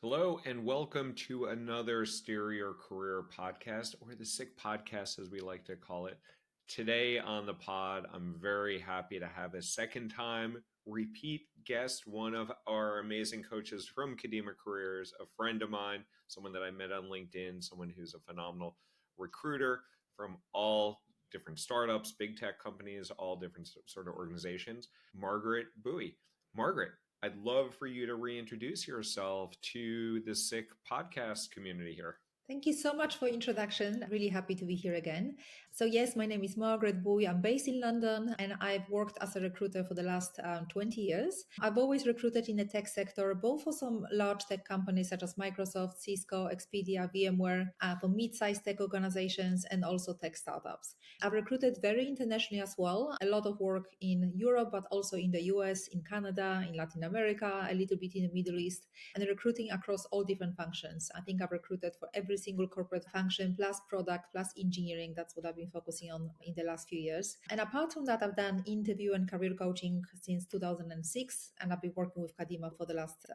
Hello, and welcome to another Steer Your Career podcast, or the SICK podcast, as we like to call it. Today on the pod, I'm very happy to have a second time repeat guest, one of our amazing coaches from Kadima Careers, a friend of mine, someone that I met on LinkedIn, someone who's a phenomenal recruiter from all different startups, big tech companies, all different sort of organizations, Margaret Buj. Margaret, I'd love for you to reintroduce yourself to the SICK podcast community here. Thank you so much for introduction. Really happy to be here again. So yes, my name is Margaret Buj. I'm based in London and I've worked as a recruiter for the last 20 years. I've always recruited in the tech sector, both for some large tech companies such as Microsoft, Cisco, Expedia, VMware, for mid-sized tech organizations and also tech startups. I've recruited very internationally as well, a lot of work in Europe, but also in the US, in Canada, in Latin America, a little bit in the Middle East, and recruiting across all different functions. I think I've recruited for every single corporate function, plus product, plus engineering. That's what I've been focusing on in the last few years. And apart from that, I've done interview and career coaching since 2006, and I've been working with Kadima for the last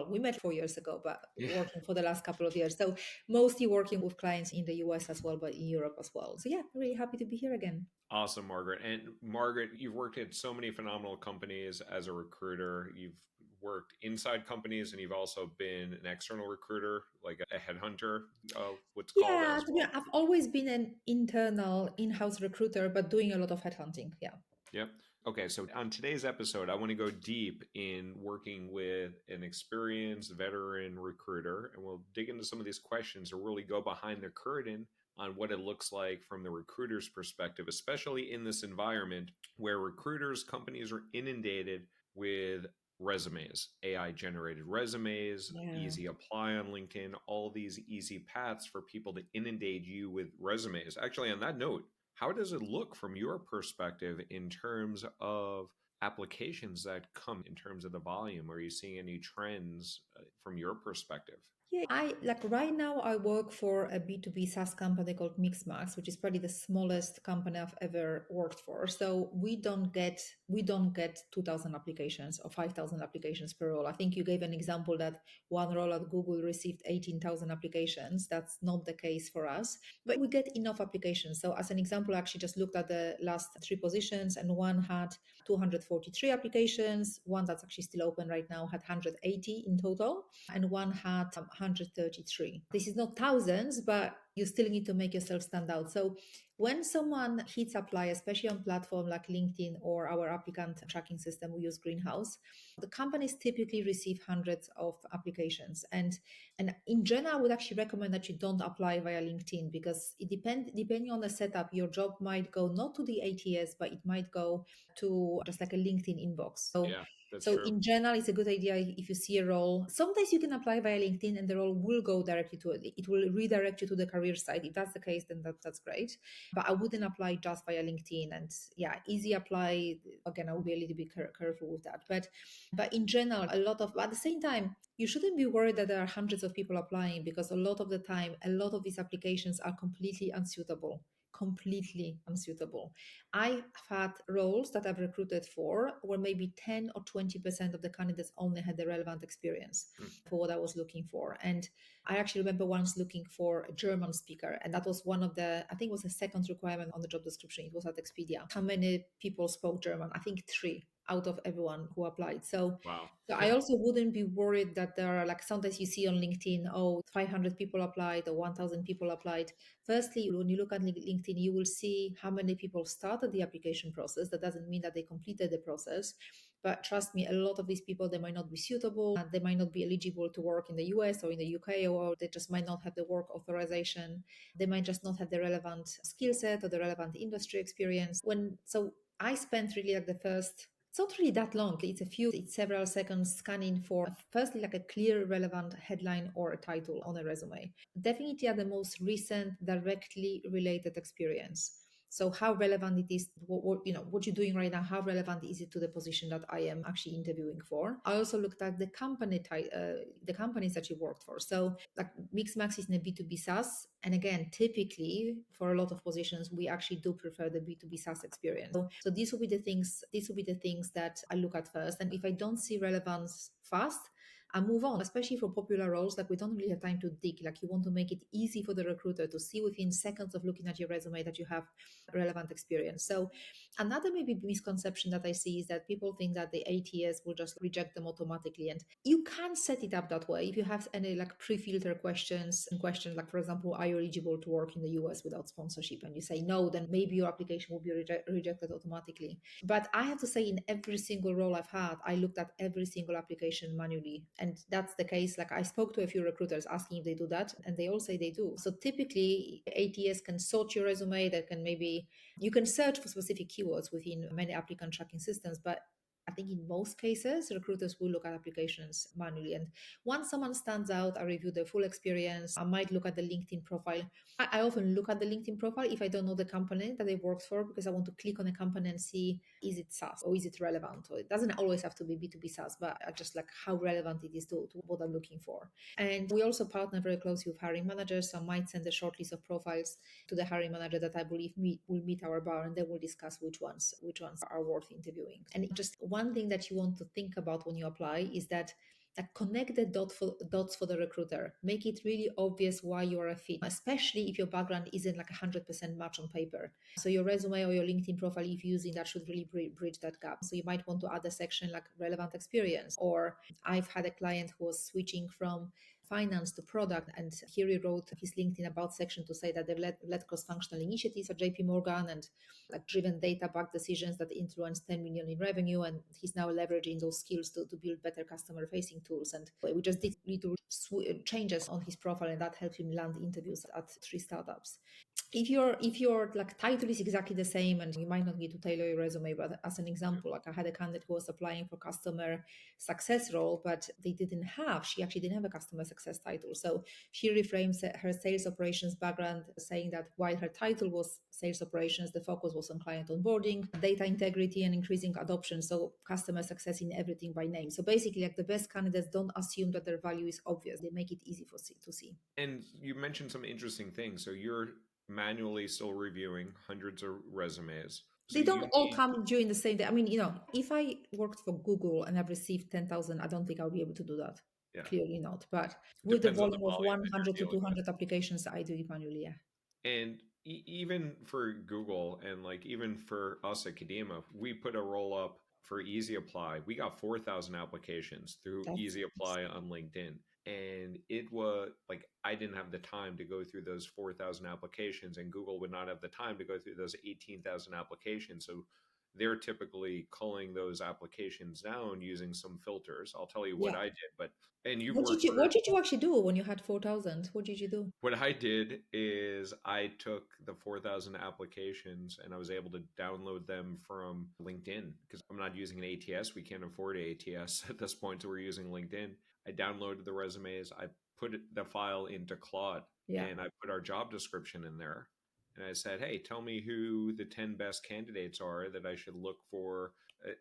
we met 4 years ago, but working for the last couple of years. So mostly working with clients in the US as well, but in Europe as well. So yeah, really happy to be here again. Awesome, Margaret. And Margaret, you've worked at so many phenomenal companies as a recruiter. You've worked inside companies and you've also been an external recruiter, like a headhunter, what's called as well. Yeah, I've always been an internal in-house recruiter, but doing a lot of headhunting. Yeah. Yep. Okay, so on today's episode, I want to go deep in working with an experienced veteran recruiter, and we'll dig into some of these questions or really go behind the curtain on what it looks like from the recruiter's perspective, especially in this environment where recruiters, companies are inundated with resumes, AI generated resumes, easy apply on LinkedIn, all these easy paths for people to inundate you with resumes. Actually, on that note, how does it look from your perspective in terms of applications that come in terms of the volume? Are you seeing any trends from your perspective? Yeah, I like right now I work for a B2B SaaS company called Mixmax, which is probably the smallest company I've ever worked for. So we don't get 2,000 applications or 5,000 applications per role. I think you gave an example that one role at Google received 18,000 applications. That's not the case for us, but we get enough applications. So as an example, I actually just looked at the last three positions and one had 243 applications. One that's actually still open right now had 180 in total, and one had 133. This is not thousands, but you still need to make yourself stand out. So when someone hits apply, especially on platform like LinkedIn or our applicant tracking system, we use Greenhouse, the companies typically receive hundreds of applications. And in general, I would actually recommend that you don't apply via LinkedIn because depending on the setup, your job might go not to the ATS, but it might go to just like a LinkedIn inbox. Yeah, that's So true. in general, it's a good idea if you see a role. Sometimes you can apply via LinkedIn and the role will go directly to it. It will redirect you to the career site. If that's the case, then that's great. But I wouldn't apply just via LinkedIn. And yeah, easy apply. Again, I will be a little bit careful with that. But in general, but at the same time, you shouldn't be worried that there are hundreds of people applying because a lot of the time, a lot of these applications are completely unsuitable. I've had roles that I've recruited for where maybe 10 or 20% of the candidates only had the relevant experience for what I was looking for. And I actually remember once looking for a German speaker, and that was I think it was the second requirement on the job description. It was at Expedia. How many people spoke German? I think 3 out of everyone who applied. Wow. So I also wouldn't be worried that there are like sometimes you see on LinkedIn, 500 people applied or 1,000 people applied. Firstly, when you look at LinkedIn, you will see how many people started the application process. That doesn't mean that they completed the process. But trust me, a lot of these people, they might not be suitable and they might not be eligible to work in the US or in the UK, or they just might not have the work authorization. They might just not have the relevant skill set or the relevant industry experience. So I spent really like the first, it's not really that long. It's several seconds scanning for firstly like a clear, relevant headline or a title on a resume. Definitely at the most recent, directly related experience. So how relevant it is, what you're doing right now, how relevant is it to the position that I am actually interviewing for? I also looked at the the companies that you worked for. So like Mixmax is in a B2B SaaS. And again, typically for a lot of positions, we actually do prefer the B2B SaaS experience. So these will be the things that I look at first. And if I don't see relevance fast, and move on, especially for popular roles. Like we don't really have time to dig. Like you want to make it easy for the recruiter to see within seconds of looking at your resume that you have relevant experience. So another maybe misconception that I see is that people think that the ATS will just reject them automatically. And you can set it up that way if you have any like pre-filter questions and questions like, for example, are you eligible to work in the US without sponsorship? And you say no, then maybe your application will be rejected automatically. But I have to say, in every single role I've had, I looked at every single application manually. And that's the case. Like I spoke to a few recruiters asking if they do that, and they all say they do. So typically, ATS can sort your resume. That can maybe, you can search for specific keywords within many applicant tracking systems, but I think in most cases, recruiters will look at applications manually. And once someone stands out, I review their full experience. I might look at the LinkedIn profile. I often look at the LinkedIn profile if I don't know the company that they've worked for, because I want to click on a company and see, is it SaaS or is it relevant? Or it doesn't always have to be B2B SaaS, but I just like how relevant it is to what I'm looking for. And we also partner very closely with hiring managers. So I might send a short list of profiles to the hiring manager that I believe will meet our bar, and then we'll discuss which ones are worth interviewing. And just one thing that you want to think about when you apply is that connect the dots for the recruiter. Make it really obvious why you are a fit, especially if your background isn't like 100% match on paper. So your resume or your LinkedIn profile, if you're using that, should really bridge that gap. So you might want to add a section like relevant experience. Or I've had a client who was switching from finance to product, and here he wrote his LinkedIn about section to say that they've led cross-functional initiatives at JP Morgan and like driven data-backed decisions that influenced 10 million in revenue, and he's now leveraging those skills to build better customer-facing tools. And we just did little changes on his profile, and that helped him land interviews at 3 startups. If your like title is exactly the same, and you might not need to tailor your resume, but as an example, like I had a candidate who was applying for customer success role, but she actually didn't have a customer success title. So she reframes her sales operations background, saying that while her title was sales operations, the focus was on client onboarding, data integrity, and increasing adoption. So customer success in everything by name. So basically, like the best candidates don't assume that their value is obvious. They make it easy to see. And you mentioned some interesting things. So you're manually still reviewing hundreds of resumes. So They you don't all need, come during the same day. I mean, if I worked for Google and I've received 10,000, I don't think I'll be able to do that. yeah, Clearly not. But with the depends on the volume of volume that 100 you're to dealing with. 200 applications, I do it manually. Yeah. And even for Google and like even for us at Kadima, we put a roll up for Easy Apply. We got 4,000 applications through That's Easy Apply on LinkedIn. And it was like I didn't have the time to go through those 4,000 applications, and Google would not have the time to go through those 18,000 applications. So they're typically culling those applications down using some filters. I'll tell you what yeah. I did, but and you've What did worked you for what did you actually do when you had 4,000? What did you do? what I did is I took the 4,000 applications and I was able to download them from LinkedIn because I'm not using an ATS. We can't afford an ATS at this point, so we're using LinkedIn. I downloaded the resumes. I put the file into Claude Yeah. and I put our job description in there. And I said, hey, tell me who the 10 best candidates are that I should look for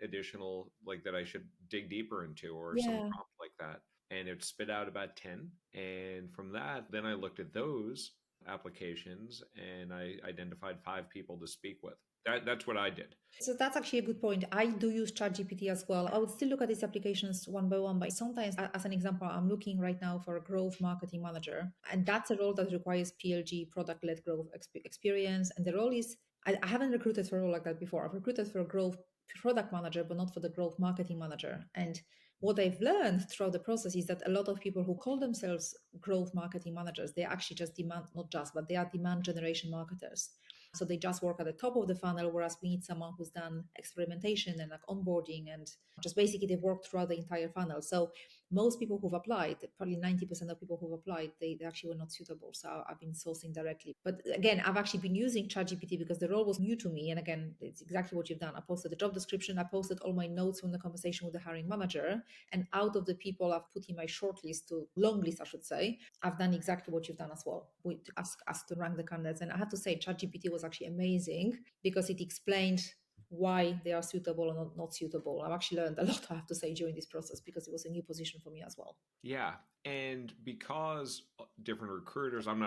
additional, like that I should dig deeper into or some Yeah. prompt like that, and it spit out about 10. And from that, then I looked at those applications and I identified 5 people to speak with. That's what I did. So that's actually a good point. I do use ChatGPT as well. I would still look at these applications one by one, but sometimes, as an example, I'm looking right now for a growth marketing manager, and that's a role that requires PLG, product-led growth experience. And the role is, I haven't recruited for a role like that before. I've recruited for a growth product manager, but not for the growth marketing manager. And what I've learned throughout the process is that a lot of people who call themselves growth marketing managers, they actually just demand, not just, but they are demand generation marketers. So they just work at the top of the funnel, whereas we need someone who's done experimentation and like onboarding and just basically they've worked throughout the entire funnel. So most people who've applied, probably 90% of people who've applied, they actually were not suitable. So I've been sourcing directly. But again, I've actually been using ChatGPT because the role was new to me. And again, it's exactly what you've done. I posted the job description, I posted all my notes from the conversation with the hiring manager. And out of the people I've put in my shortlist to long list, I should say, I've done exactly what you've done as well. We ask us to rank the candidates. And I have to say, ChatGPT was actually amazing because it explained why they are suitable or not suitable. I've actually learned a lot, I have to say, during this process because it was a new position for me as well. Yeah. And because different recruiters, I'm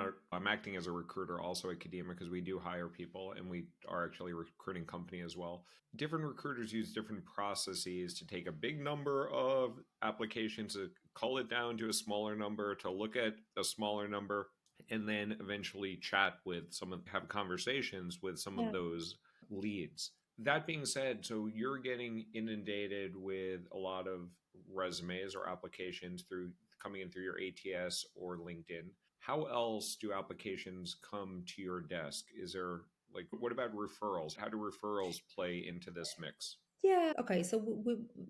acting as a recruiter also at Kadima because we do hire people and we are actually a recruiting company as well. Different recruiters use different processes to take a big number of applications, a cull it down to a smaller number, to look at a smaller number, and then eventually chat with some of, have conversations with some of Yeah. those leads. That being said, so you're getting inundated with a lot of resumes or applications through coming in through your ATS or LinkedIn. How else do applications come to your desk? Is there, like, what about referrals? How do referrals play into this mix? Yeah. Okay. So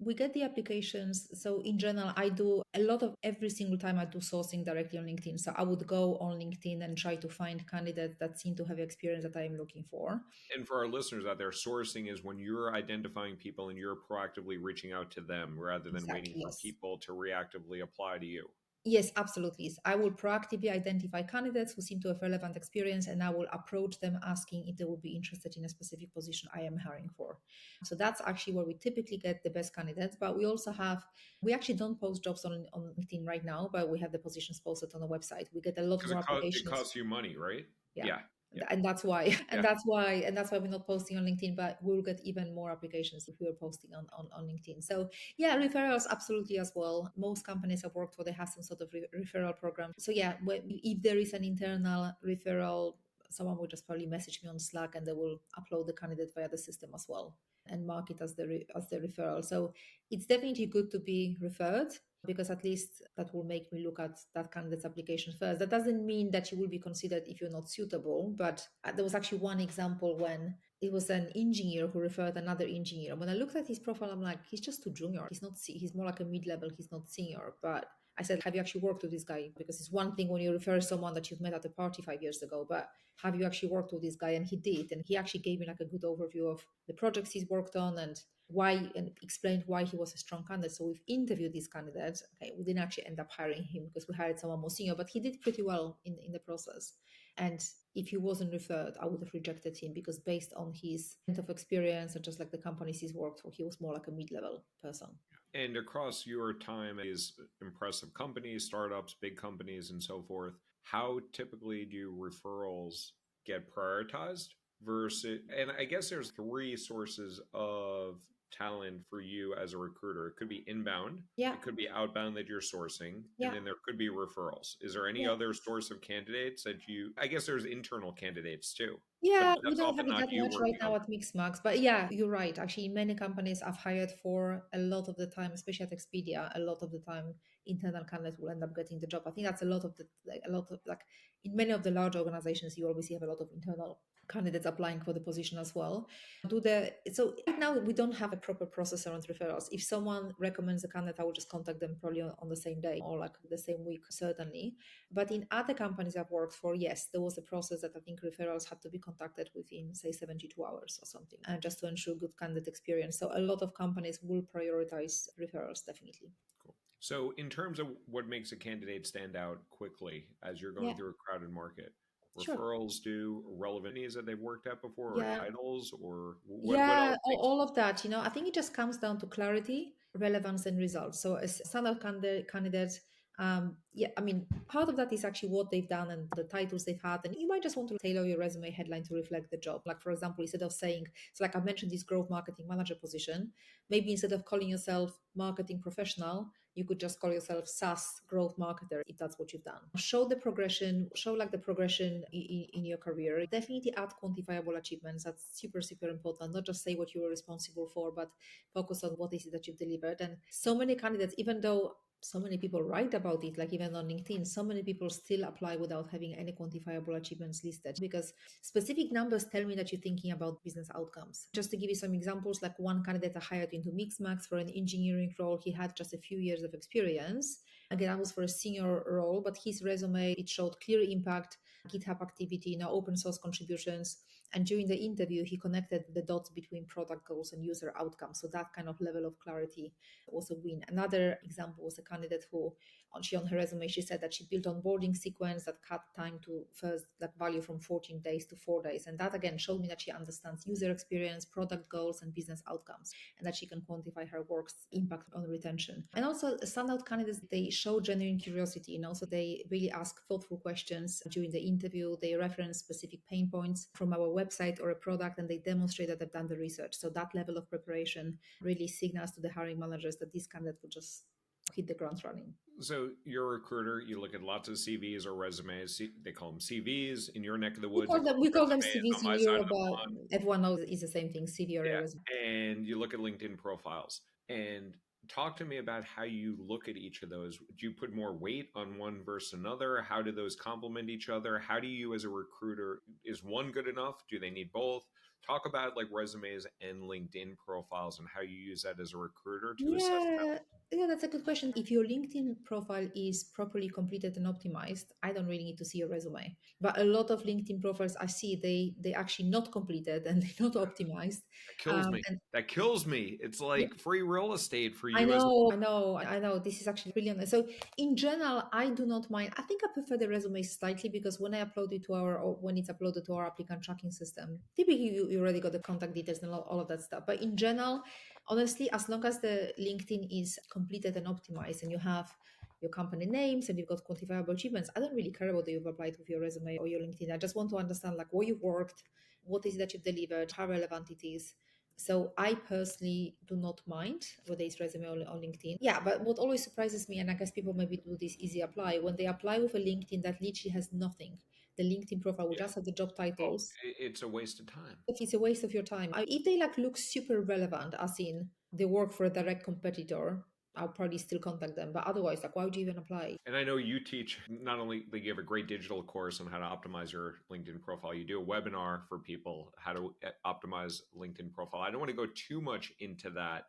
we get the applications. So in general, I do a lot of every single time I do sourcing directly on LinkedIn. So I would go on LinkedIn and try to find candidates that seem to have experience that I am looking for. And for our listeners out there, sourcing is when you're identifying people and you're proactively reaching out to them rather than waiting Exactly. for Yes. people to reactively apply to you. Yes, absolutely. I will proactively identify candidates who seem to have relevant experience and I will approach them asking if they would be interested in a specific position I am hiring for. So that's actually where we typically get the best candidates. But we also have, we actually don't post jobs on LinkedIn right now, but we have the positions posted on the website. We get a lot Because more it applications. costs you money, right? Yeah. Yeah. Yeah. And that's why, and Yeah. that's why we're not posting on LinkedIn, but we'll get even more applications if we are posting on LinkedIn. So yeah, referrals absolutely as well. Most companies I've worked for, they have some sort of referral program. So yeah, if there is an internal referral, someone will just probably message me on Slack and they will upload the candidate via the system as well and mark it as as the referral. So it's definitely good to be referred because at least that will make me look at that candidate's application first. That doesn't mean that you will be considered if you're not suitable, but there was actually one example when it was an engineer who referred another engineer. When I looked at his profile, I'm like, he's just too junior. He's more like a mid-level. He's not senior. But I said, have you actually worked with this guy? Because it's one thing when you refer someone that you've met at a party 5 years ago, but have you actually worked with this guy? And he did. And he actually gave me like a good overview of the projects he's worked on and why, and explained why he was a strong candidate. So we've interviewed these candidates. Okay, we didn't actually end up hiring him because we hired someone more senior, but he did pretty well in the process. And if he wasn't referred, I would have rejected him because based on his length of experience and just like the companies he's worked for, he was more like a mid-level person. And across your time as impressive companies, startups, big companies, and so forth, how typically do referrals get prioritized versus, and I guess there's three sources of talent for you as a recruiter. It could be inbound, Yeah, it could be outbound that you're sourcing, and yeah. then there could be referrals. Is there any Yeah. other source of candidates that you, I guess there's internal candidates too, but Yeah, we that's don't often have it not that you much right working on now at Mixmax, but yeah, you're right. Actually, in many companies I've hired for a lot of the time, especially at Expedia, a lot of the time internal candidates will end up getting the job. I think that's a lot of the like, a lot of like in many of the large organizations, you obviously have a lot of internal candidates applying for the position as well. So right now we don't have a proper process around referrals. If someone recommends a candidate, I will just contact them probably on the same day or like the same week, certainly. But in other companies I've worked for, yes, there was a process that I think referrals had to be contacted within, say, 72 hours or something, and just to ensure good candidate experience. So a lot of companies will prioritize referrals, definitely. Cool. So, in terms of what makes a candidate stand out quickly as you're Yeah, going through a crowded market, sure. referrals do relevant needs that they've worked at before, or Yeah, titles, or what yeah, else makes all of that. I think it just comes down to clarity, relevance, and results. So as standard candidates, yeah, I mean, part of that is actually what they've done and the titles they've had. And you might just want to tailor your resume headline to reflect the job. Like, for example, instead of saying, so like I mentioned, this growth marketing manager position, maybe instead of calling yourself marketing professional, you could just call yourself SaaS growth marketer if that's what you've done. Show the progression, show like the progression in your career. Definitely add quantifiable achievements. That's super, super important. Not just say what you were responsible for, but focus on what is it that you've delivered. And so many candidates, even though so many people write about it, like even on LinkedIn, so many people still apply without having any quantifiable achievements listed because specific numbers tell me that you're thinking about business outcomes. Just to give you some examples, like one candidate I hired into Mixmax for an engineering role, he had just a few years of experience. Again, that was for a senior role, but his resume, it showed clear impact, GitHub activity, open source contributions. And during the interview, he connected the dots between product goals and user outcomes. So that kind of level of clarity was a win. Another example was a candidate who, on her resume, she said that she built onboarding sequence that cut time to first that value from 14 days to 4 days. And that again showed me that she understands user experience, product goals, and business outcomes, and that she can quantify her work's impact on retention. And also standout candidates, they show genuine curiosity, so they really ask thoughtful questions during the interview. They reference specific pain points from our website or a product, and they demonstrate that they've done the research. So that level of preparation really signals to the hiring managers that this candidate will just hit the ground running. So you're a recruiter. You look at lots of CVs or resumes. They call them CVs in your neck of the We woods. call They call them them we call them resumes CVs on in my side of Europe, the but pond. everyone knows it's the same thing, CV or a resume. Yeah. And you look at LinkedIn profiles and talk to me about how you look at each of those. Do you put more weight on one versus another? How do those complement each other? How do you, as a recruiter, is one good enough? Do they need both? Talk about like resumes and LinkedIn profiles and how you use that as a recruiter to assess Yeah, yeah, that's a good question. If your LinkedIn profile is properly completed and optimized, I don't really need to see your resume. But a lot of LinkedIn profiles I see they actually not completed and they're not optimized. that kills me. And That kills me. It's yeah, like free real estate for I you as know, I know, I know. This is actually brilliant. So, in general, I do not mind. I think I prefer the resume slightly because when I upload it to our, or when it's uploaded to our applicant tracking system, typically you already got the contact details and all of that stuff. But in general, honestly, as long as the LinkedIn is completed and optimized and you have your company names and you've got quantifiable achievements, I don't really care whether you've applied with your resume or your LinkedIn. I just want to understand like where you've worked, what is it that you've delivered, how relevant it is. So I personally do not mind whether it's resume or LinkedIn. Yeah, but what always surprises me, and I guess people maybe do this easy apply, when they apply with a LinkedIn that literally has nothing, the LinkedIn profile will yeah. just have the job Oh, titles. it's a waste of time. It's a waste of your time. If they like look super relevant, as in they work for a direct competitor, I'll probably still contact them. But otherwise, like, why would you even apply? And I know you teach not only like you have a great digital course on how to optimize your LinkedIn profile, you do a webinar for people how to optimize LinkedIn profile. I don't want to go too much into that,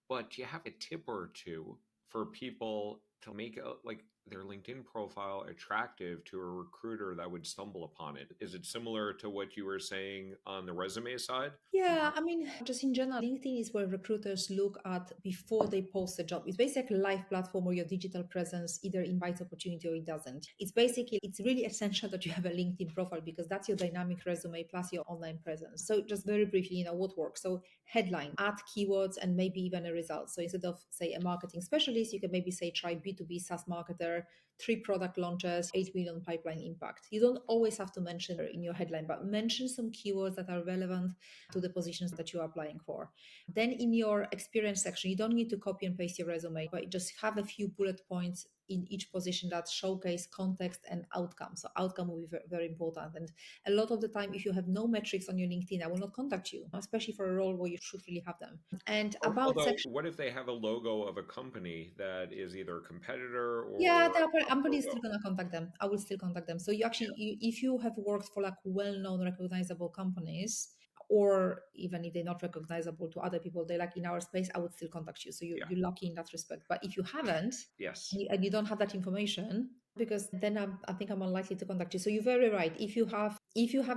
but do you have a tip or two for people to make like their LinkedIn profile attractive to a recruiter that would stumble upon it? Is it similar to what you were saying on the resume side? Yeah, I mean, just in general, LinkedIn is where recruiters look at before they post a job. It's basically a live platform where your digital presence either invites opportunity or it doesn't. It's really essential that you have a LinkedIn profile because that's your dynamic resume plus your online presence. So just very briefly, what works. So headline, add keywords and maybe even a result. So instead of say a marketing specialist, you can maybe say try B2B SaaS marketer, 3 product launches, 8 million pipeline impact. You don't always have to mention in your headline, but mention some keywords that are relevant to the positions that you're applying for. Then in your experience section, you don't need to copy and paste your resume, but just have a few bullet points in each position that showcase context and outcome. So outcome will be very, very important. And a lot of the time, if you have no metrics on your LinkedIn, I will not contact you, especially for a role where you should really have them. And about Although, section, what if they have a logo of a company that is either a competitor yeah, or I'm a probably logo? still gonna contact them. I will still contact them. So you actually, if you have worked for like well-known, recognizable companies, or even if they're not recognizable to other people, they like in our space, I would still contact you. So Yeah. you're lucky in that respect. But if you haven't Yes. and you don't have that information, because then I think I'm unlikely to contact you. So you're very right. If you have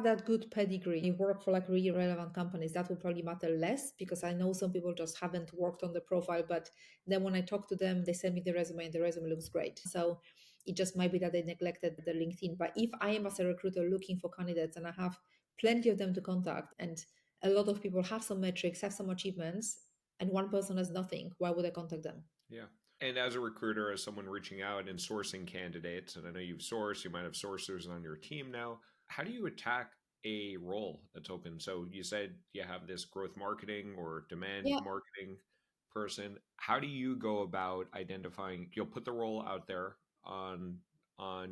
that good pedigree, you work for like really relevant companies, that will probably matter less because I know some people just haven't worked on the profile, but then when I talk to them, they send me the resume and the resume looks great. So it just might be that they neglected the LinkedIn. But if I am as a recruiter looking for candidates and I have plenty of them to contact and a lot of people have some metrics, have some achievements, and one person has nothing, why would I contact them? Yeah. And as a recruiter, as someone reaching out and sourcing candidates, and I know you've sourced, you might have sourcers on your team now. How do you attack a role that's open? So you said you have this growth marketing or demand Yeah. marketing person. How do you go about identifying? You'll put the role out there on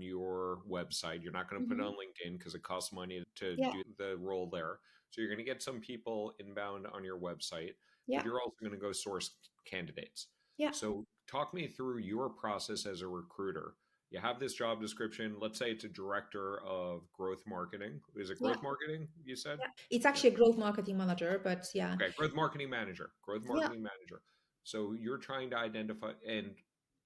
your website. You're not going to put it on Hmm. LinkedIn because it costs money to Yeah. do the role there. So you're going to get some people inbound on your website, but Yeah. you're also going to go source candidates. Yeah. So, talk me through your process as a recruiter. You have this job description. Let's say it's a director of growth marketing. Is it Yeah. growth marketing? You said? Yeah. It's Yeah. actually a growth marketing manager, but yeah. Okay. Growth marketing manager. Growth Yeah. marketing manager. So, you're trying to identify, and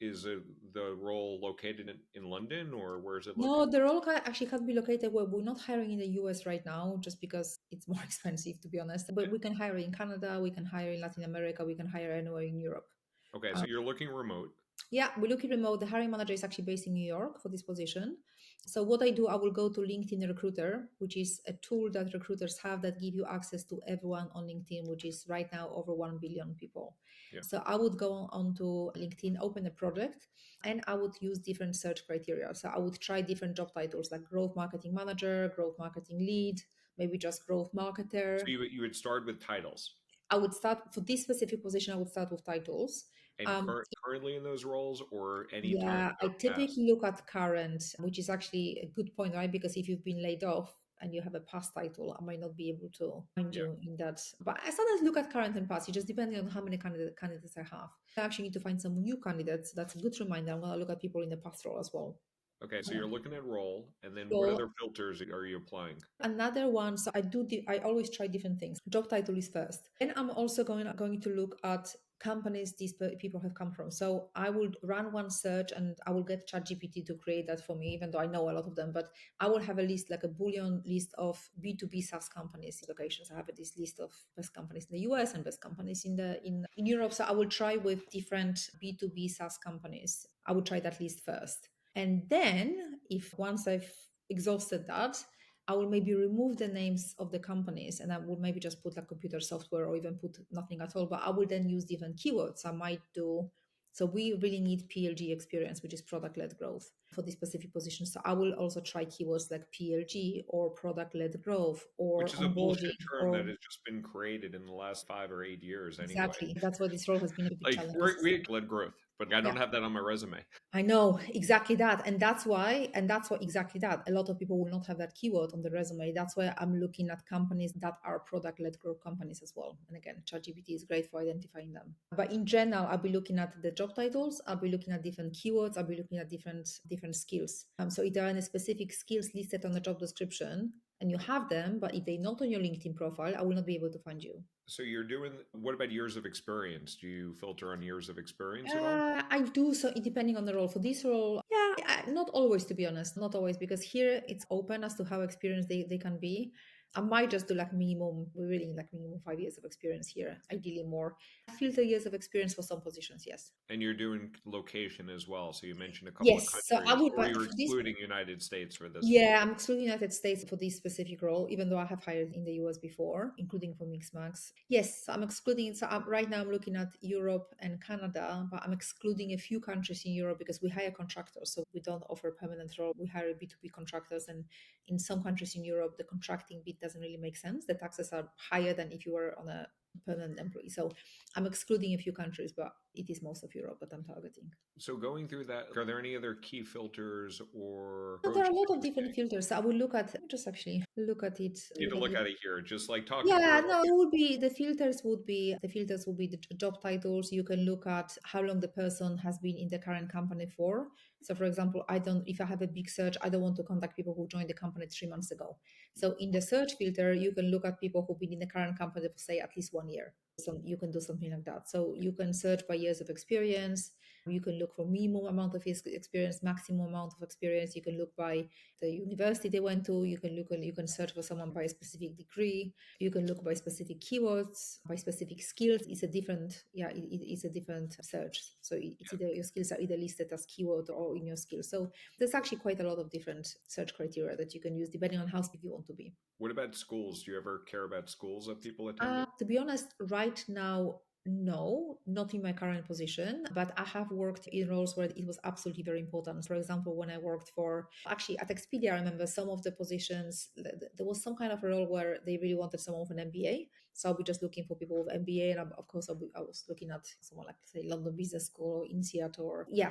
is the role located in London or where is it No, located? the role actually can be located where we're not hiring in the US right now, just because it's more expensive, to be honest. But we can hire in Canada, we can hire in Latin America, we can hire anywhere in Europe. Okay. So, you're looking remote. Yeah, we're looking remote. The hiring manager is actually based in New York for this position. So what I do, I will go to LinkedIn Recruiter, which is a tool that recruiters have that give you access to everyone on LinkedIn, which is right now over 1 billion people. Yeah. So I would go onto LinkedIn, open a project, and I would use different search criteria. So I would try different job titles like growth marketing manager, growth marketing lead, maybe just growth So, marketer. you would start with titles. I would start for this specific position, I would start with titles. And Um, currently in those roles or any time yeah, in I the past? typically look at current, which is actually a good point, right? Because if you've been laid off and you have a past title, I might not be able to find Yeah. you in that. But I sometimes look at current and past. It just depends on how many candidates I have. I actually need to find some new candidates. That's a good reminder. I'm going to look at people in the past role as well. Okay, so you're looking at role, and then what So other filters are you applying? another one, so I always try different things. Job title is first. Then I'm also going to look at companies these people have come from. So I would run one search and I will get ChatGPT to create that for me, even though I know a lot of them. But I will have a list, like a Boolean list of B2B SaaS companies locations. I have this list of best companies in the US and best companies in Europe. So I will try with different B2B SaaS companies. I would try that list first. And then if once I've exhausted that, I will maybe remove the names of the companies and I will maybe just put like computer software or even put nothing at all. But I will then use different keywords. I might do so we really need PLG experience, which is product led growth for this specific position. So I will also try keywords like PLG or product led growth Which or is a bullshit onboarding term or that has just been created in the last 5 or 8 years anyway. exactly. That's why this role has been a big Like challenge. we led growth, but I don't Yeah. have that on my resume. I know exactly that. And that's why exactly that. A lot of people will not have that keyword on the resume. That's why I'm looking at companies that are product led growth companies as well. And again, ChatGPT is great for identifying them. But in general, I'll be looking at the job titles, I'll be looking at different keywords, I'll be looking at different skills. So if there are any specific skills listed on the job description and you have them, but if they're not on your LinkedIn profile, I will not be able to find you. So you're doing, what about years of experience? Do you filter on years of experience at all? I do so depending on the role. For this role, yeah, not always to be honest, not always because here it's open as to how experienced they can be. I might just do like minimum, we really need like minimum 5 years of experience here, ideally more. I feel the years of experience for some positions, yes. And you're doing location as well. So you mentioned a couple of Yes, so I countries, would, or but you're for this excluding United States for this one. yeah, I'm excluding United States for this specific role, even though I have hired in the US before, including for Mixmax. Yes, I'm excluding. So right now I'm looking at Europe and Canada, but I'm excluding a few countries in Europe because we hire contractors. So we don't offer permanent role. We hire B2B contractors. And in some countries in Europe, the contracting bit doesn't really make sense. The taxes are higher than if you were on a permanent employee. So I'm excluding a few countries, but it is most of Europe that I'm targeting. So going through that, are there any other key filters or So there are approaches a lot that of you different take? filters. I will look at just actually look at it. Need to look at it here. Just like talk it Yeah, through. no, it would be the filters would be the job titles. You can look at how long the person has been in the current company for. So for example, if I have a big search, I don't want to contact people who joined the company 3 months ago. So in the search filter, you can look at people who've been in the current company for say at least 1 year. So you can do something like that. So you can search by years of experience. You can look for minimum amount of experience, maximum amount of experience. You can look by the university they went to. You can search for someone by a specific degree. You can look by specific keywords, by specific skills. It's a different, yeah, it's a different search. So it's either your skills are either listed as keyword or in your skills. So there's actually quite a lot of different search criteria that you can use depending on how specific you want to be. What about schools? Do you ever care about schools that people attended? To be honest, right now, no, not in my current position, but I have worked in roles where it was absolutely very important. For example, when I worked for actually at Expedia, I remember some of the positions, there was some kind of a role where they really wanted someone with an MBA. So I'll be just looking for people with MBA. And of course, I was looking at someone like, say, London Business School or INSEAD or, yeah,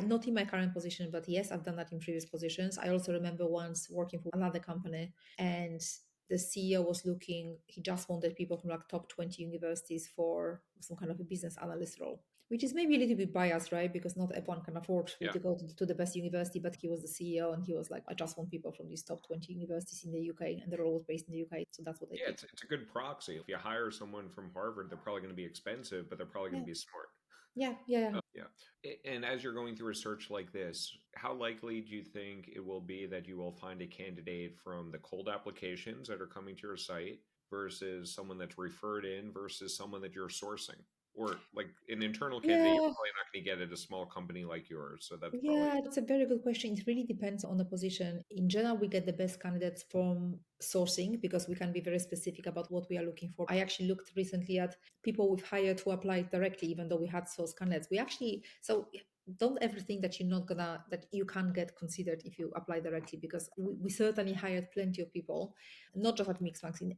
not in my current position, but yes, I've done that in previous positions. I also remember once working for another company and the CEO was looking, he just wanted people from like top 20 universities for some kind of a business analyst role, which is maybe a little bit biased, right? Because not everyone can afford Yeah. to go to the best university, but he was the CEO and he was like, I just want people from these top 20 universities in the UK, and the role was based in the UK. So that's what they Yeah, picked. it's a good proxy. If you hire someone from Harvard, they're probably going to be expensive, but they're probably going Yeah. to be smart. Yeah. Yeah. Yeah. Yeah. And as you're going through a search like this, how likely do you think it will be that you will find a candidate from the cold applications that are coming to your site versus someone that's referred in versus someone that you're sourcing? Or like an internal candidate, you're Yeah. probably not going to get at a small company like yours. So that's probably, Yeah, it's a very good question. It really depends on the position. In general, we get the best candidates from sourcing because we can be very specific about what we are looking for. I actually looked recently at people we've hired who applied directly, even though we had source candidates. We actually, so don't ever think that you're not gonna that you can't get considered if you apply directly, because we certainly hired plenty of people, not just at Mixmax, in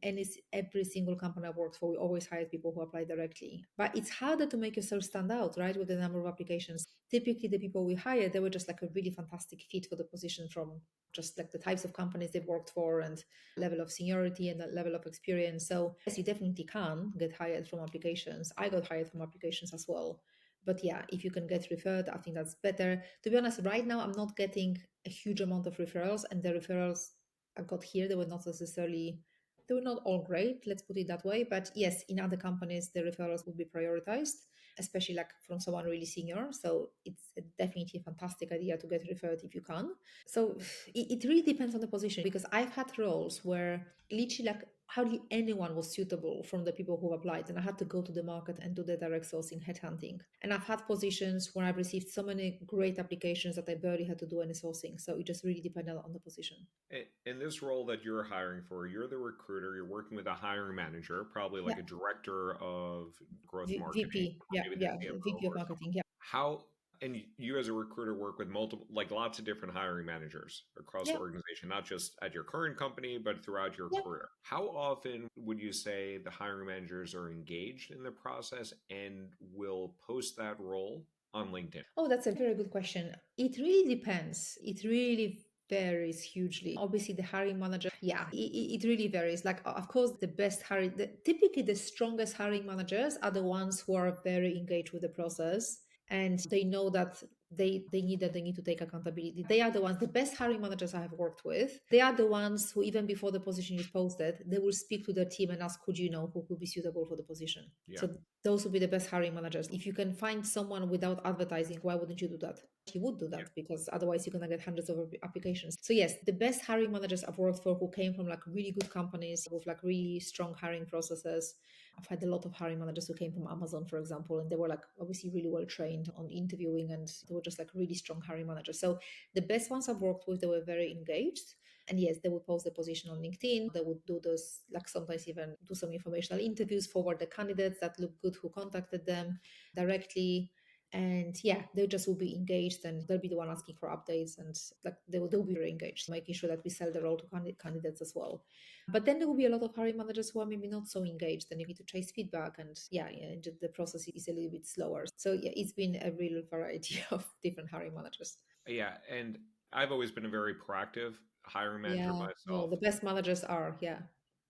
every single company I've worked for, we always hired people who apply directly. But it's harder to make yourself stand out, right, with the number of applications. Typically the people we hired, they were just like a really fantastic fit for the position, from just like the types of companies they've worked for and level of seniority and the level of experience. So yes, you definitely can get hired from applications. I got hired from applications as well. But yeah, if you can get referred, I think that's better. To be honest, right now I'm not getting a huge amount of referrals, and the referrals I got here, they were not necessarily, they were not all great, let's put it that way. But yes, in other companies, the referrals would be prioritized, especially like from someone really senior. So it's definitely a fantastic idea to get referred if you can. So it really depends on the position, because I've had roles where literally like hardly anyone was suitable from the people who applied, and I had to go to the market and do the direct sourcing headhunting. And I've had positions where I've received so many great applications that I barely had to do any sourcing. So it just really depended on the position. In this role that you're hiring for, you're the recruiter, you're working with a hiring manager, probably like Yeah, a director of growth marketing, VP. Yeah, maybe the yeah, CFO VP of or marketing. something. Yeah, How, and you as a recruiter work with multiple, like lots of different hiring managers across the yeah, organization, not just at your current company, but throughout your yeah. career. How often would you say the hiring managers are engaged in the process and will post that role on LinkedIn? Oh, that's a very good question. It really depends. It really varies hugely. Obviously, the hiring manager, yeah, it really varies. Like, of course, the best hiring, typically the strongest hiring managers are the ones who are very engaged with the process, and they know that they need to take accountability. They are the ones, the best hiring managers I have worked with. They are the ones who, even before the position is posted, they will speak to their team and ask, could you know who could be suitable for the position? Yeah. So those would be the best hiring managers. If you can find someone without advertising, why wouldn't you do that? You would do Yeah. that, because otherwise you're gonna get hundreds of applications. So yes, the best hiring managers I've worked for, who came from like really good companies with like really strong hiring processes. I've had a lot of hiring managers who came from Amazon, for example, and they were like obviously really well trained on interviewing, and they were just like really strong hiring managers. So the best ones I've worked with, they were very engaged. And yes, they would post the position on LinkedIn. They would do those, like sometimes even do some informational interviews, forward the candidates that look good who contacted them directly. And yeah, they just will be engaged, and they'll be the one asking for updates, and like they'll be very engaged, making sure that we sell the role to candidates as well. But then there will be a lot of hiring managers who are maybe not so engaged, and you need to chase feedback, and yeah, the process is a little bit slower. So yeah, it's been a real variety of different hiring managers. Yeah. And I've always been a very proactive hiring manager Yeah, no, myself. the best managers are, yeah.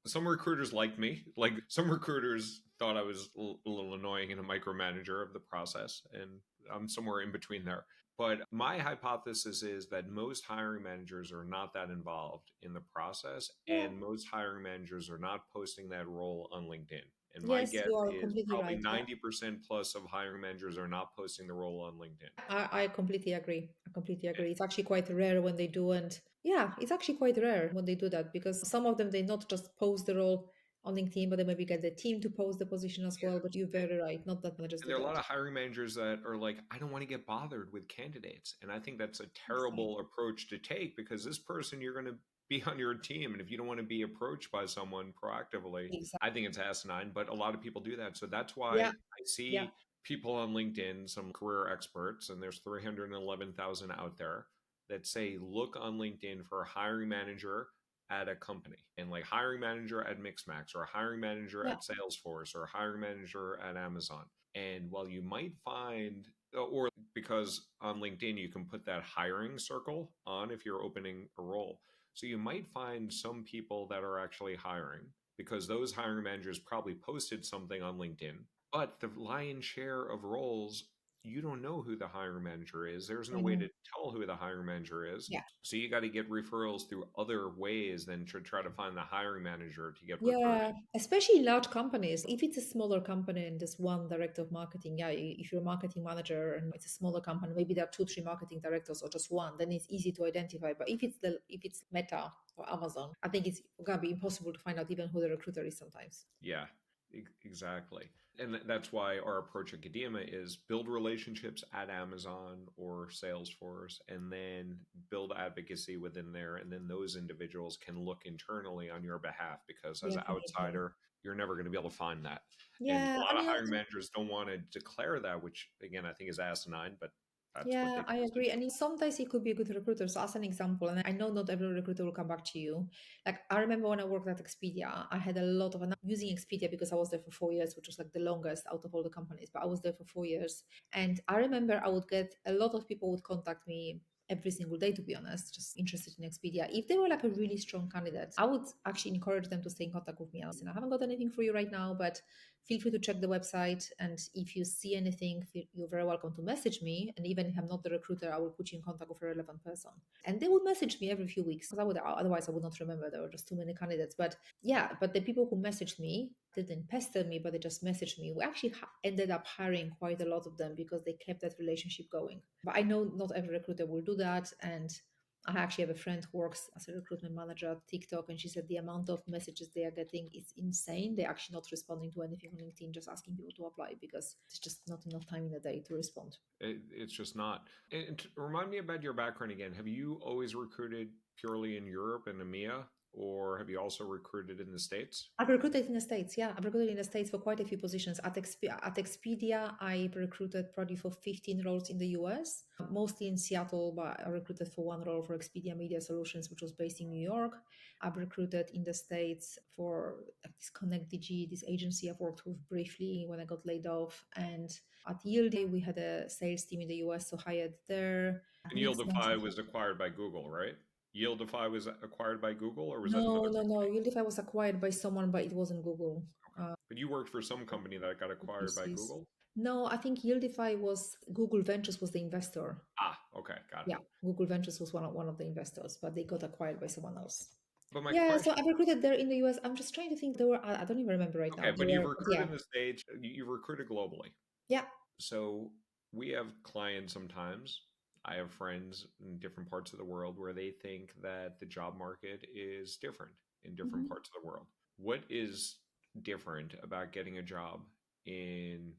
Some recruiters liked me. Like some recruiters thought I was a little annoying and a micromanager of the process, and I'm somewhere in between there. But my hypothesis is that most hiring managers are not that involved in the process, Yeah. and most hiring managers are not posting that role on LinkedIn. And my Yes, guess you are is completely probably right. Yeah. 90% plus of hiring managers are not posting the role on LinkedIn. I completely agree. I completely agree. It's actually quite rare when they do, and yeah, it's actually quite rare when they do that, because some of them, they not just post the role on LinkedIn, but they maybe get the team to post the position as well. But you're very right. Not that managers And do there are a that. lot of hiring managers that are like, I don't want to get bothered with candidates. And I think that's a Exactly. terrible approach to take because this person you're going to be on your team. And if you don't want to be approached by someone proactively, Exactly. I think it's asinine, but a lot of people do that. So that's why Yeah. I Yeah. see people on LinkedIn, some career experts, and there's 311,000 out there that say, look on LinkedIn for a hiring manager at a company and like hiring manager at Mixmax or a hiring manager Yeah. at Salesforce or a hiring manager at Amazon. And while you might find, or because on LinkedIn, you can put that hiring circle on if you're opening a role. So you might find some people that are actually hiring because those hiring managers probably posted something on LinkedIn. But the lion's share of roles, you don't know who the hiring manager is. There's no I way know. to tell who the hiring manager is. Yeah. So you got to get referrals through other ways than to try to find the hiring manager to get referred. Yeah, especially in large companies. If it's a smaller company and there's one director of marketing, yeah, if you're a marketing manager and it's a smaller company, maybe there are two, three marketing directors or just one, then it's easy to identify. But if it's Meta or Amazon, I think it's gonna be impossible to find out even who the recruiter is sometimes. Yeah, exactly. And that's why our approach at Kadima is build relationships at Amazon or Salesforce and then build advocacy within there. And then those individuals can look internally on your behalf because as an Definitely. outsider, you're never going to be able to find that. And a Yeah, I lot of mean, hiring managers don't want to declare that, which again, I think is asinine, but That's what Yeah, they I trust in agree. you. And sometimes he could be a good recruiter. So, as an example, and I know not every recruiter will come back to you. Like, I remember when I worked at Expedia, I had a lot of, and I'm using Expedia because I was there for 4 years, which was like the longest out of all the companies, but I was there for 4 years. And I remember I would get a lot of people would contact me every single day, to be honest, just interested in Expedia. If they were like a really strong candidate, I would actually encourage them to stay in contact with me. And listen, I haven't got anything for you right now, but feel free to check the website. And if you see anything, you're very welcome to message me. And even if I'm not the recruiter, I will put you in contact with a relevant person. And they would message me every few weeks because otherwise I would not remember. There were just too many candidates. But yeah, but the people who messaged me didn't pester me, but they just messaged me. We actually ended up hiring quite a lot of them because they kept that relationship going. But I know not every recruiter will do that. And I actually have a friend who works as a recruitment manager at TikTok, and she said the amount of messages they are getting is insane. They're actually not responding to anything on LinkedIn, just asking people to apply because there's just not enough time in the day to respond. It's just not. And remind me about your background again. Have you always recruited purely in Europe and EMEA, or have you also recruited in the States? I've recruited in the States. Yeah, I've recruited in the States for quite a few positions. At Expedia, I recruited probably for 15 roles in the US, mostly in Seattle, but I recruited for one role for Expedia Media Solutions, which was based in New York. I've recruited in the States for this Connect DG, this agency I've worked with briefly when I got laid off. And at Yield, we had a sales team in the US, so hired there. And Next Yieldify was acquired by Google, right? Yieldify was acquired by Google, or was that No, another no, no. company? Yieldify was acquired by someone, but it wasn't Google. Okay. But you worked for some company that got acquired by Pieces. Google? No, I think Yieldify was Google Ventures was the investor. Ah, okay, got it. Yeah, Google Ventures was one of the investors, but they got acquired by someone else. But my Yeah, so question, I recruited there in the US. I'm just trying to think. There were I don't even remember right okay, now. There but you've were, but recruited yeah, in the States, you've recruited globally. yeah. So we have clients sometimes. I have friends in different parts of the world where they think that the job market is different in different Mhm. parts of the world. What is different about getting a job in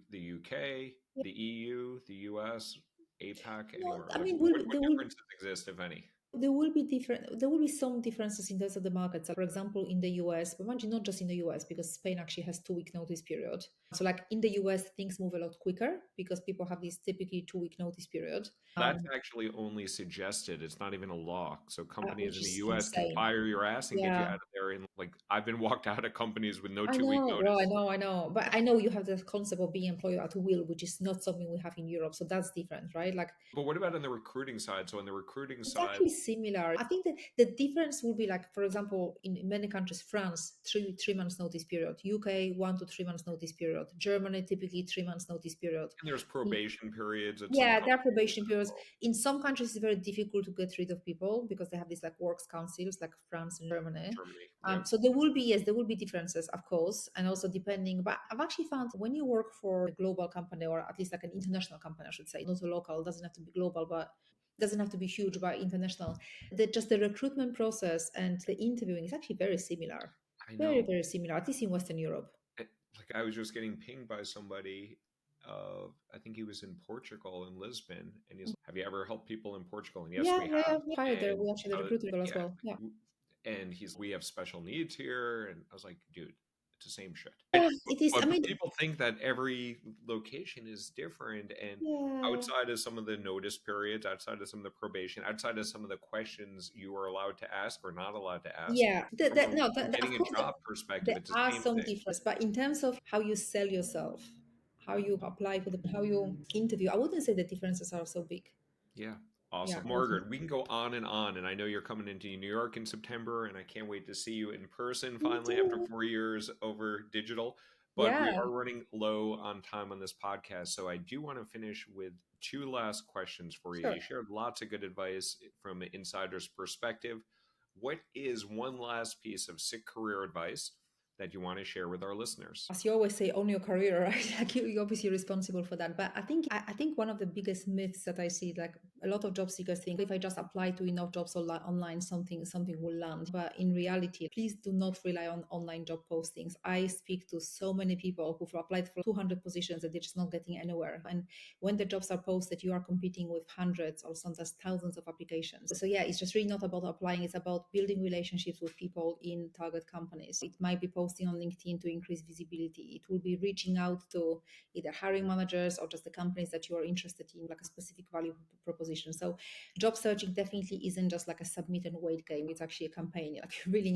the UK, Yeah. the EU, the US, APAC, No, anywhere? I Like mean, what differences exist, if any? there will be different. There will be some differences in terms of the markets. For example, in the US, but imagine not just in the US, because Spain actually has 2 week notice period. So, like in the US, things move a lot quicker because people have this typically 2 week notice period, That's actually only suggested. It's not even a law. So companies which in the is US can insane. fire your ass and get you Yeah, out of there. And like I've been walked out of companies with no I 2 week know. Well, notice. I know. But I know you have the concept of being employer at will, which is not something we have in Europe. So that's different, right? Like But what about on the recruiting side? So on the recruiting it's side, actually similar. I think that the difference will be like, for example, in many countries, France, three months notice period, UK, 1 to 3 months notice period, Germany, typically 3 months notice period. and there's In- probation periods at some Yeah, there are companies probation as periods. well. In some countries, it's very difficult to get rid of people because they have these like works councils, like France and Germany. Germany. Yep. So there will be, yes, there will be differences, of course, and also depending. But I've actually found when you work for a global company, or at least like an international company, I should say, not a local, doesn't have to be global, but doesn't have to be huge, but international. That just the recruitment process and the interviewing is actually very similar, I very know. very similar, at least in Western Europe. Like I was just getting pinged by somebody. I think he was in Portugal in Lisbon, and he's like, "Have you ever helped people in Portugal?" And yes, Yeah, we yeah, have. yeah. We hired there. And We actually recruited as yeah, well. Yeah. and he's we have special needs here, and I was like, "Dude, it's the same shit." Yeah, it is. I But mean, people think that every location is different, and yeah. outside of some of the notice periods, outside of some of the probation, outside of some of the questions you are allowed to ask or not allowed to ask, Yeah, no, from of getting a course, job perspective, there it's the are same some thing. differences, but in terms of how you sell yourself, how you apply for how you interview, I wouldn't say the differences are so big. Yeah. Yeah, Awesome. I wouldn't. Margaret, we can go on, and I know you're coming into New York in September, and I can't wait to see you in person Me finally after too. 4 years over digital. But we Yeah, are running low on time on this podcast, so I do want to finish with two last questions for you. sure. You shared lots of good advice from an insider's perspective. What is one last piece of sick career advice that you want to share with our listeners? As you always say, own your career, right? Like you're obviously responsible for that. But I think one of the biggest myths that I see, like a lot of job seekers think, if I just apply to enough jobs online, something will land. But in reality, please do not rely on online job postings. I speak to so many people who've applied for 200 positions that they're just not getting anywhere. And when the jobs are posted, you are competing with hundreds or sometimes thousands of applications. So yeah, it's just really not about applying. It's about building relationships with people in target companies. It might be posted posting on LinkedIn to increase visibility. It will be reaching out to either hiring managers or just the companies that you are interested in, like a specific value proposition. So job searching definitely isn't just like a submit and wait game. It's actually a campaign. Like you really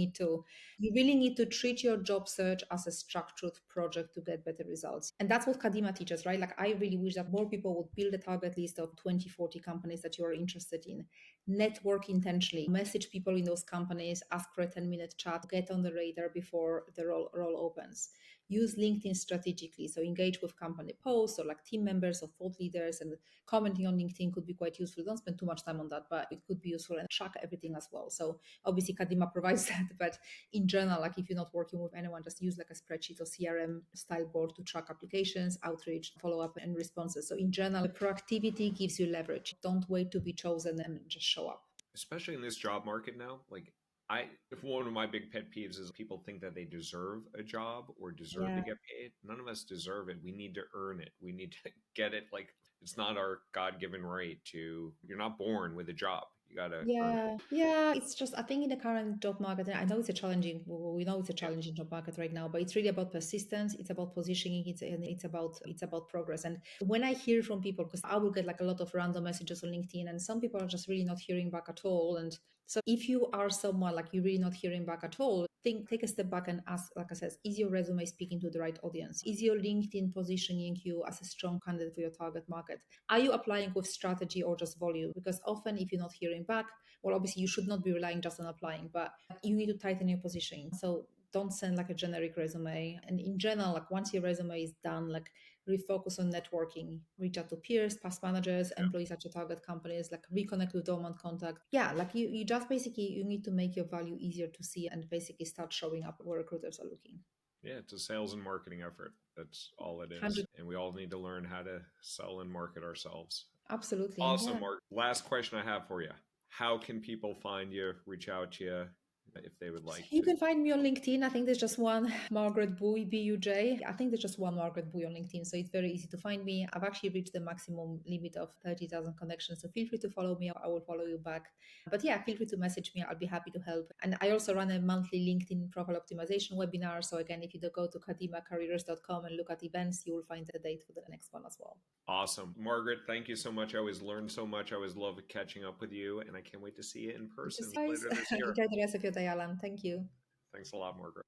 need to treat your job search as a structured project to get better results. And that's what Kadima teaches, right? Like I really wish that more people would build a target list of 20, 40 companies that you are interested in, network intentionally, message people in those companies, ask for a 10-minute chat, get on the radar before the role opens. Use LinkedIn strategically. So engage with company posts or like team members or thought leaders, and commenting on LinkedIn could be quite useful. Don't spend too much time on that, but it could be useful, and track everything as well. So obviously Kadima provides that, but in general, like if you're not working with anyone, just use like a spreadsheet or CRM style board to track applications, outreach, follow up, and responses. So in general, proactivity gives you leverage. Don't wait to be chosen and just show up. Especially in this job market now. Like I, if one of my big pet peeves is people think that they deserve a job or deserve to Yeah. get paid. None of us deserve it. We need to earn it. We need to get it. Like it's not our God-given right to. You're not born with a job. You got to earn it. Yeah. It's just I think in the current job market, and I know it's a challenging. We know it's a Yeah. challenging job market right now, but it's really about persistence. It's about positioning. It's about progress. And when I hear from people, because I will get like a lot of random messages on LinkedIn, and some people are just really not hearing back at all. And so if you are someone like you're really not hearing back at all, take a step back and ask, like I said, is your resume speaking to the right audience? Is your LinkedIn positioning you as a strong candidate for your target market? Are you applying with strategy or just volume? Because often, if you're not hearing back, well, obviously, you should not be relying just on applying, but you need to tighten your positioning. So don't send like a generic resume. And in general, like once your resume is done, like refocus on networking, reach out to peers, past managers, employees at your target companies, like reconnect with dormant contact. Yeah, like you just basically you need to make your value easier to see and basically start showing up where recruiters are looking. Yeah, it's a sales and marketing effort. That's all it is. 100. And we all need to learn how to sell and market ourselves. Absolutely. Awesome, Yeah. Mark. Last question I have for you. How can people find you, reach out to you if they would like You to? can find me on LinkedIn. I think there's just one Margaret Buj, Buj. I think there's just one Margaret Buj on LinkedIn. So it's very easy to find me. I've actually reached the maximum limit of 30,000 connections. So feel free to follow me. I will follow you back. But yeah, feel free to message me. I'll be happy to help. And I also run a monthly LinkedIn profile optimization webinar. So again, if you go to kadimacareers.com and look at events, you will find the date for the next one as well. Awesome. Margaret, thank you so much. I always learn so much. I always love catching up with you, and I can't wait to see you in person Just guys, later this year. enjoy the rest of your day, Alan. Thank you. Thanks a lot, Margaret.